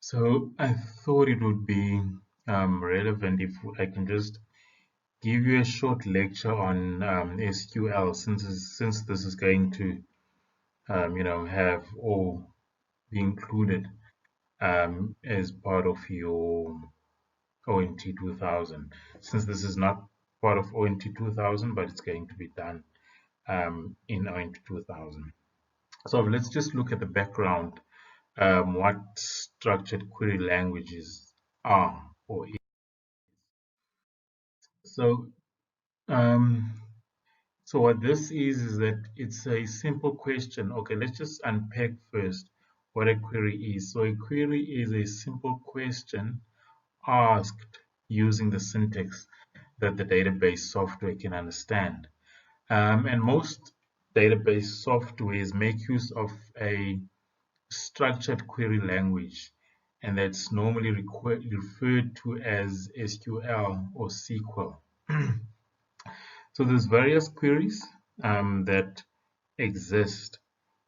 So I thought it would be relevant if I can just give you a short lecture on SQL, since this is going to have all be included as part of your ONT 2000. Since this is not part of ONT 2000, but it's going to be done in ONT 2000. So let's just look at the background, what structured query languages are or is. So, um, so what this is that it's a simple question. Okay, let's just unpack first what a query is. So a query is a simple question asked using the syntax that the database software can understand. And most database softwares make use of a structured query language, and that's normally referred to as SQL or SQL. So there's various queries that exist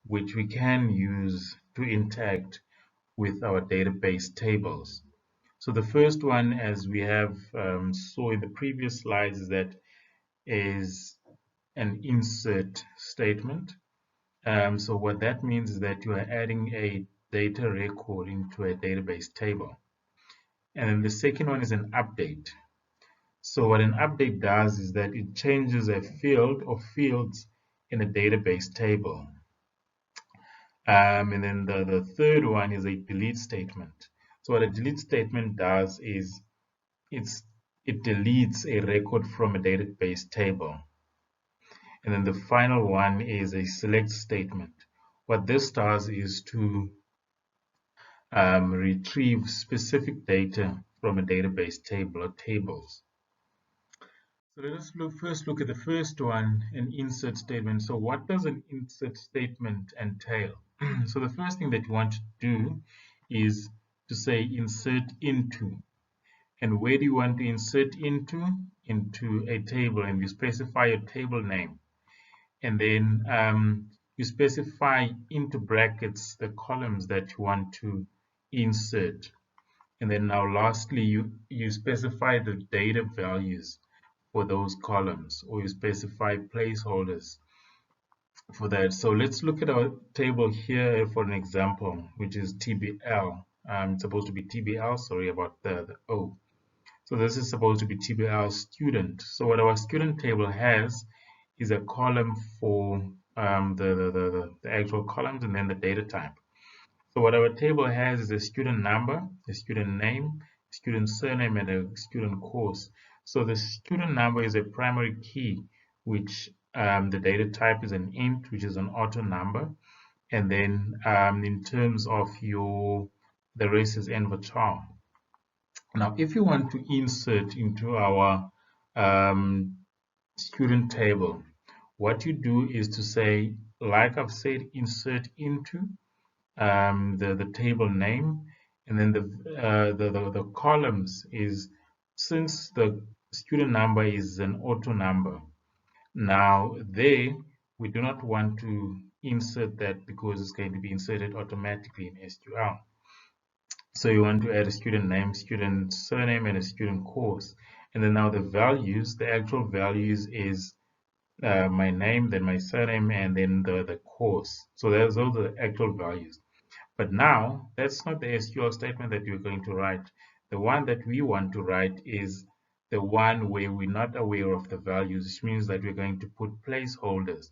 which we can use to interact with our database tables. So the first one, as we have saw in the previous slides, is an insert statement. So what that means is that you are adding a data record into a database table. And then the second one is an update. So what an update does is that it changes a field or fields in a database table. And then the third one is a delete statement. So what a delete statement does is it deletes a record from a database table. And then the final one is a select statement. What this does is to retrieve specific data from a database table or tables. So let us first look at the first one, an insert statement. So what does an insert statement entail? So the first thing that you want to do is to say insert into. And where do you want to insert into? Into a table, and you specify a table name. And then you specify into brackets the columns that you want to insert. And then now lastly, you specify the data values for those columns, or you specify placeholders for that. So let's look at our table here for an example, which is TBL. It's supposed to be TBL, sorry about the O. So this is supposed to be TBL student. So what our student table has is a column for the actual columns and then the data type. So what our table has is a student number, a student name, student surname, and a student course. So the student number is a primary key, which the data type is an int, which is an auto number. And then in terms of the rest is nvarchar. Now, if you want to insert into our student table, what you do is to say, like I've said, insert into the table name, and then the columns is, since the student number is an auto number, now there we do not want to insert that because it's going to be inserted automatically in SQL. So you want to add a student name, student surname, and a student course. And then now the values, the actual values is my name, then my surname, and then the course. So those are the actual values. But now that's not the SQL statement that you're going to write. The one that we want to write is the one where we're not aware of the values, which means that we're going to put placeholders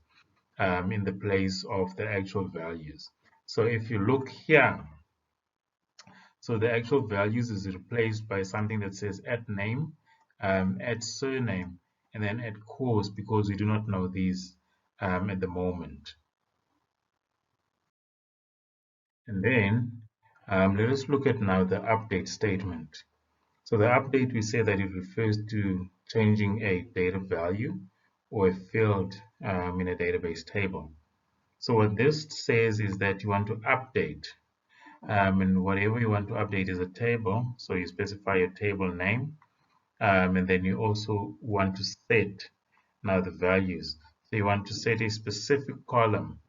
in the place of the actual values. So if you look here, so the actual values is replaced by something that says at name, at surname, and then at course, because we do not know these at the moment. And then let us look at now the update statement. So the update, we say that it refers to changing a data value or a field in a database table. So what this says is that you want to update, and whatever you want to update is a table. So you specify your table name, and then you also want to set now the values. So you want to set a specific column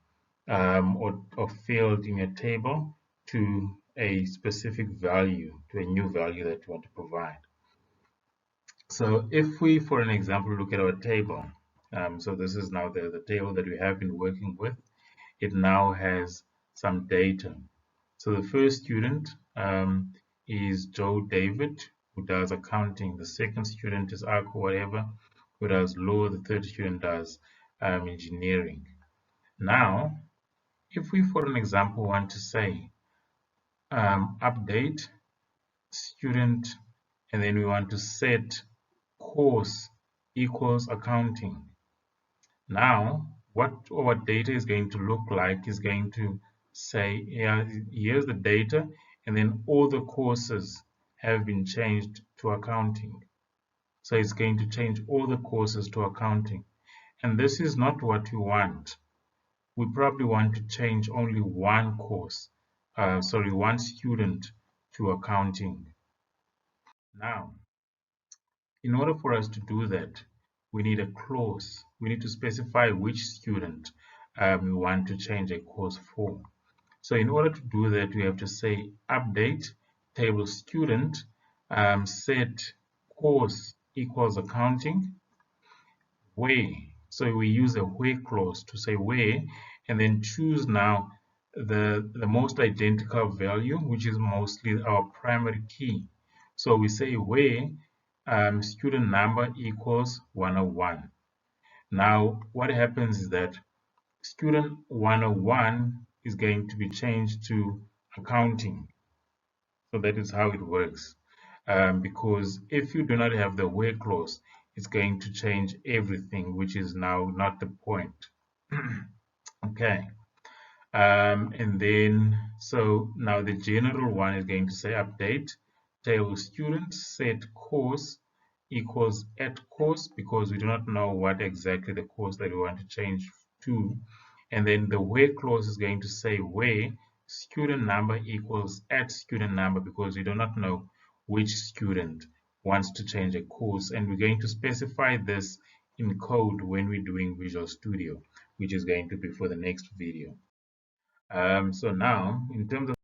or field in your table to a specific value to a new value that you want to provide. So if we, for an example, look at our table, so this is now the table that we have been working with. It now has some data. So the first student is Joe David, who does accounting. The second student is Arco whatever, who does law. The third student does engineering. Now, if we, for an example, want to say update student, and then we want to set course equals accounting. Now, what our data is going to look like is going to say, yeah, here's the data, and then all the courses have been changed to accounting. So it's going to change all the courses to accounting. And this is not what we want. We probably want to change only one course, one student to accounting. Now, in order for us to do that, we need a clause. We need to specify which student we want to change a course for. So in order to do that, we have to say update table student set course equals accounting where. So we use a where clause to say where, and then choose now the most identical value, which is mostly our primary key. So we say where student number equals 101. Now what happens is that student 101 is going to be changed to accounting. So that is how it works. Because if you do not have the where clause, it's going to change everything, which is now not the point. Okay. And then, so now the general one is going to say update table student set course equals at course, because we do not know what exactly the course that we want to change to. And then the where clause is going to say where student number equals at student number, because we do not know which student wants to change a course. And we're going to specify this in code when we're doing Visual Studio, which is going to be for the next video. So now, in terms of